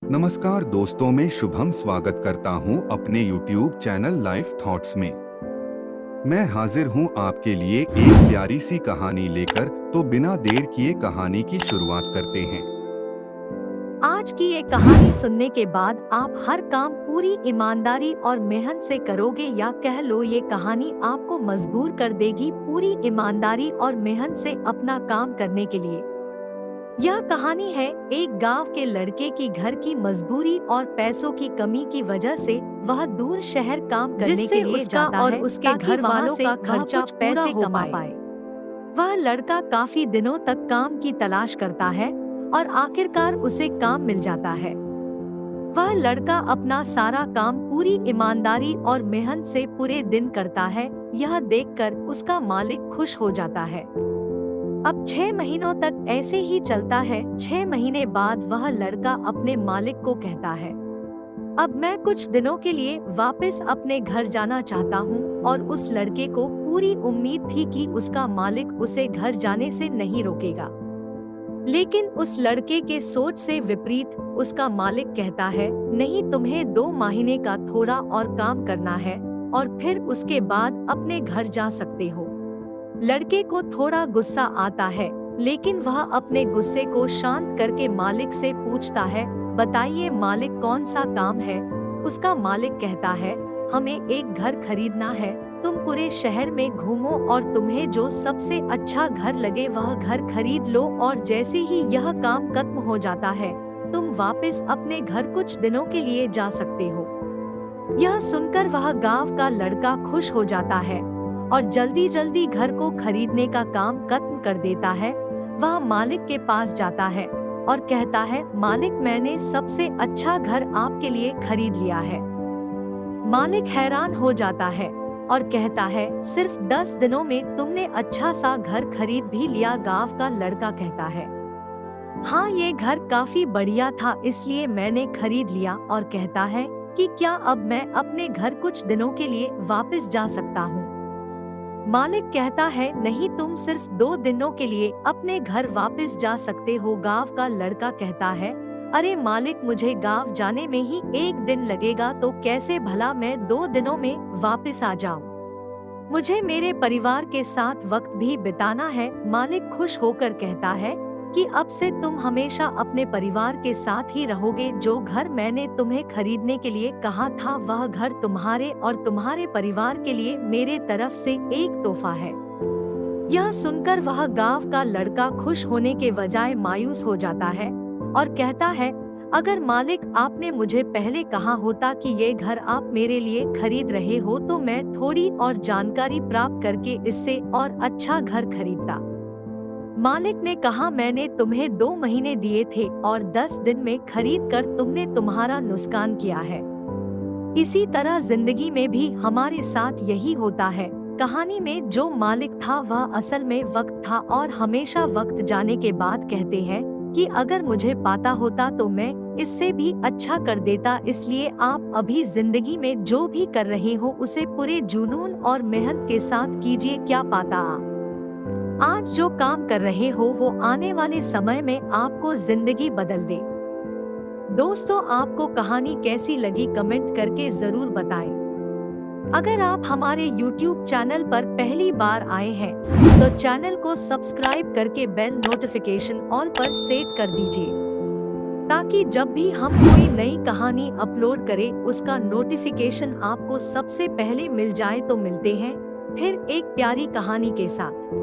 नमस्कार दोस्तों, मैं शुभम स्वागत करता हूं अपने YouTube चैनल लाइफ थॉट्स में। मैं हाजिर हूं आपके लिए एक प्यारी सी कहानी लेकर। तो बिना देर किए कहानी की शुरुआत करते हैं। आज की ये कहानी सुनने के बाद आप हर काम पूरी ईमानदारी और मेहनत से करोगे, या कह लो ये कहानी आपको मजबूर कर देगी पूरी ईमानदारी और मेहनत से अपना काम करने के लिए। यह कहानी है एक गांव के लड़के की घर की मजबूरी और पैसों की कमी की वजह से वह दूर शहर काम करने के लिए जाता है, और उसके घर वालों का खर्चा पैसे कमा पाए। वह लड़का काफी दिनों तक काम की तलाश करता है और आखिरकार उसे काम मिल जाता है। वह लड़का अपना सारा काम पूरी ईमानदारी और मेहनत से पूरे दिन करता है। यह देखकर उसका मालिक खुश हो जाता है। अब 6 महीनों तक ऐसे ही चलता है। 6 महीने बाद वह लड़का अपने मालिक को कहता है, अब मैं कुछ दिनों के लिए वापस अपने घर जाना चाहता हूँ। और उस लड़के को पूरी उम्मीद थी कि उसका मालिक उसे घर जाने से नहीं रोकेगा। लेकिन उस लड़के के सोच से विपरीत उसका मालिक कहता है, नहीं, तुम्हें 2 महीने का थोड़ा और काम करना है और फिर उसके बाद अपने घर जा सकते हो। लड़के को थोड़ा गुस्सा आता है, लेकिन वह अपने गुस्से को शांत करके मालिक से पूछता है, बताइए मालिक, कौन सा काम है? उसका मालिक कहता है, हमें एक घर खरीदना है। तुम पूरे शहर में घूमो और तुम्हें जो सबसे अच्छा घर लगे वह घर खरीद लो, और जैसे ही यह काम खत्म हो जाता है तुम वापस अपने घर कुछ दिनों के लिए जा सकते हो। यह सुनकर वह गांव का लड़का खुश हो जाता है और जल्दी जल्दी घर को खरीदने का काम खत्म कर देता है। वह मालिक के पास जाता है और कहता है, मालिक, मैंने सबसे अच्छा घर आपके लिए खरीद लिया है। मालिक हैरान हो जाता है और कहता है, सिर्फ 10 दिनों में तुमने अच्छा सा घर खरीद भी लिया? गांव का लड़का कहता है, हाँ, ये घर काफी बढ़िया था इसलिए मैंने खरीद लिया। और कहता है कि क्या अब मैं अपने घर कुछ दिनों के लिए वापस जा सकता हूँ? मालिक कहता है, नहीं, तुम सिर्फ 2 दिनों के लिए अपने घर वापस जा सकते हो। गांव का लड़का कहता है, अरे मालिक, मुझे गांव जाने में ही 1 दिन लगेगा, तो कैसे भला मैं 2 दिनों में वापस आ जाऊं? मुझे मेरे परिवार के साथ वक्त भी बिताना है। मालिक खुश होकर कहता है कि अब से तुम हमेशा अपने परिवार के साथ ही रहोगे। जो घर मैंने तुम्हें खरीदने के लिए कहा था वह घर तुम्हारे और तुम्हारे परिवार के लिए मेरे तरफ से एक तोहफा है। यह सुनकर वह गांव का लड़का खुश होने के बजाय मायूस हो जाता है और कहता है, अगर मालिक, आपने मुझे पहले कहा होता कि ये घर आप मेरे लिए खरीद रहे हो तो मैं थोड़ी और जानकारी प्राप्त करके इससे और अच्छा घर खरीदता। मालिक ने कहा, मैंने तुम्हें 2 महीने दिए थे और 10 दिन में खरीद कर तुमने तुम्हारा नुकसान किया है। इसी तरह जिंदगी में भी हमारे साथ यही होता है। कहानी में जो मालिक था वह असल में वक्त था, और हमेशा वक्त जाने के बाद कहते हैं कि अगर मुझे पता होता तो मैं इससे भी अच्छा कर देता। इसलिए आप अभी जिंदगी में जो भी कर रहे हो उसे पूरे जुनून और मेहनत के साथ कीजिए। क्या पता आज जो काम कर रहे हो वो आने वाले समय में आपको जिंदगी बदल दे। दोस्तों, आपको कहानी कैसी लगी कमेंट करके जरूर बताएं। अगर आप हमारे YouTube चैनल पर पहली बार आए हैं तो चैनल को सब्सक्राइब करके बेल नोटिफिकेशन ऑल पर सेट कर दीजिए, ताकि जब भी हम कोई नई कहानी अपलोड करें उसका नोटिफिकेशन आपको सबसे पहले मिल जाए। तो मिलते हैं फिर एक प्यारी कहानी के साथ।